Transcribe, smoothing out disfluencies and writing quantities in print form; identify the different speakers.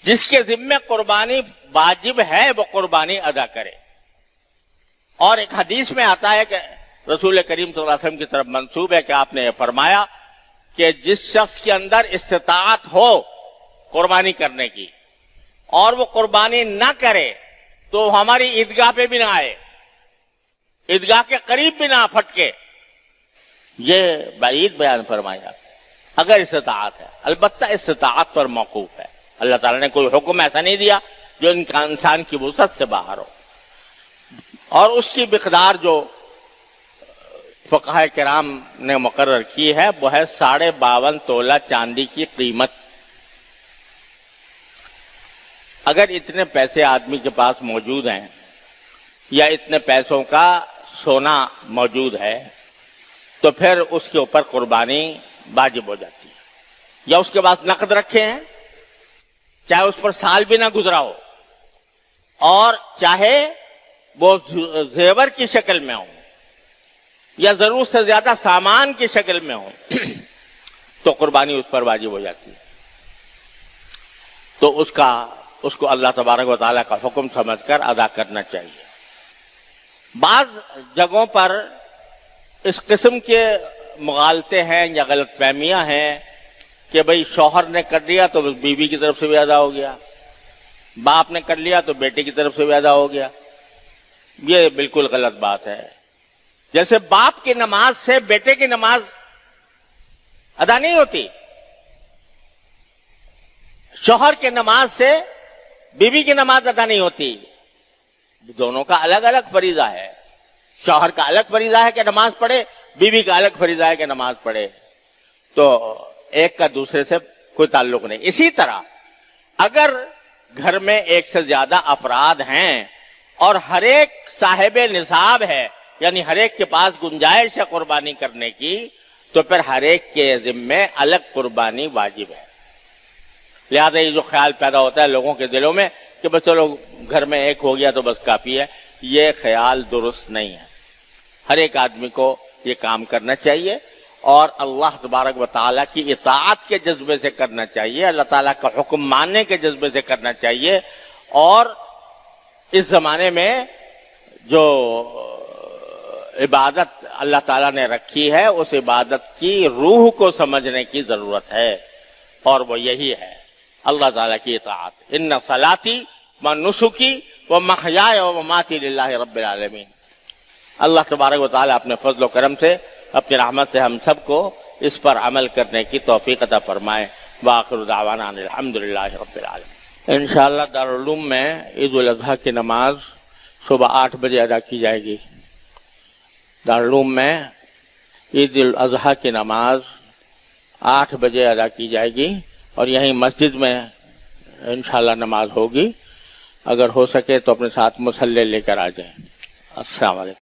Speaker 1: جس کے ذمے قربانی واجب ہے وہ قربانی ادا کرے. اور ایک حدیث میں آتا ہے کہ رسول کریم صلی اللہ علیہ وسلم کی طرف منسوب ہے کہ آپ نے یہ فرمایا کہ جس شخص کے اندر استطاعت ہو قربانی کرنے کی اور وہ قربانی نہ کرے تو ہماری عیدگاہ پہ بھی نہ آئے، عیدگاہ کے قریب بھی نہ پھٹکے. یہ بعید بیان فرمایا اگر استطاعت ہے. البتہ استطاعت پر موقوف ہے. اللہ تعالیٰ نے کوئی حکم ایسا نہیں دیا جو انسان کی وسعت سے باہر ہو. اور اس کی مقدار جو فقہاء کرام نے مقرر کی ہے وہ ہے 52.5 تولہ چاندی کی قیمت. اگر اتنے پیسے آدمی کے پاس موجود ہیں یا اتنے پیسوں کا سونا موجود ہے تو پھر اس کے اوپر قربانی واجب ہو جاتی ہے. یا اس کے پاس نقد رکھے ہیں، چاہے اس پر سال بھی نہ گزرا ہو اور چاہے وہ زیور کی شکل میں ہو یا ضرورت سے زیادہ سامان کی شکل میں ہو تو قربانی اس پر واجب ہو جاتی ہے. تو اس کو اللہ تبارک و تعالیٰ کا حکم سمجھ کر ادا کرنا چاہیے. بعض جگہوں پر اس قسم کے مغالطے ہیں یا غلط فہمیاں ہیں کہ بھئی شوہر نے کر لیا تو بیوی کی طرف سے بھی ادا ہو گیا، باپ نے کر لیا تو بیٹے کی طرف سے بھی ادا ہو گیا. یہ بالکل غلط بات ہے. جیسے باپ کی نماز سے بیٹے کی نماز ادا نہیں ہوتی، شوہر کی نماز سے بیوی کی نماز ادا نہیں ہوتی. دونوں کا الگ الگ فریضہ ہے. شوہر کا الگ فریضہ ہے کہ نماز پڑھے، بیوی کا الگ فریضہ ہے کہ نماز پڑھے. تو ایک کا دوسرے سے کوئی تعلق نہیں. اسی طرح اگر گھر میں ایک سے زیادہ افراد ہیں اور ہر ایک صاحب نصاب ہے، یعنی ہر ایک کے پاس گنجائش ہے قربانی کرنے کی، تو پھر ہر ایک کے ذمے الگ قربانی واجب ہے. لہذا یہ جو خیال پیدا ہوتا ہے لوگوں کے دلوں میں کہ بس چلو گھر میں ایک ہو گیا تو بس کافی ہے، یہ خیال درست نہیں ہے. ہر ایک آدمی کو یہ کام کرنا چاہیے اور اللہ تبارک و تعالیٰ کی اطاعت کے جذبے سے کرنا چاہیے، اللہ تعالیٰ کا حکم ماننے کے جذبے سے کرنا چاہیے. اور اس زمانے میں جو عبادت اللہ تعالیٰ نے رکھی ہے اس عبادت کی روح کو سمجھنے کی ضرورت ہے، اور وہ یہی ہے اللہ تعالیٰ کی اطاعت. ان صلاتی و نسکی و محیای و مماتی للہ رب العالمین. اللہ تبارک و تعالیٰ اپنے فضل و کرم سے، اپنی رحمت سے ہم سب کو اس پر عمل کرنے کی توفیق عطا فرمائے. وآخر دعوانا الحمدللہ رب العالمین. انشاءاللہ دارالعلوم میں عید الاضحیٰ کی نماز صبح 8 بجے ادا کی جائے گی. دارالعلوم میں عید الاضحیٰ کی نماز 8 بجے ادا کی جائے گی اور یہیں مسجد میں انشاءاللہ نماز ہوگی. اگر ہو سکے تو اپنے ساتھ مصلی لے کر آ جائیں. السلام علیکم.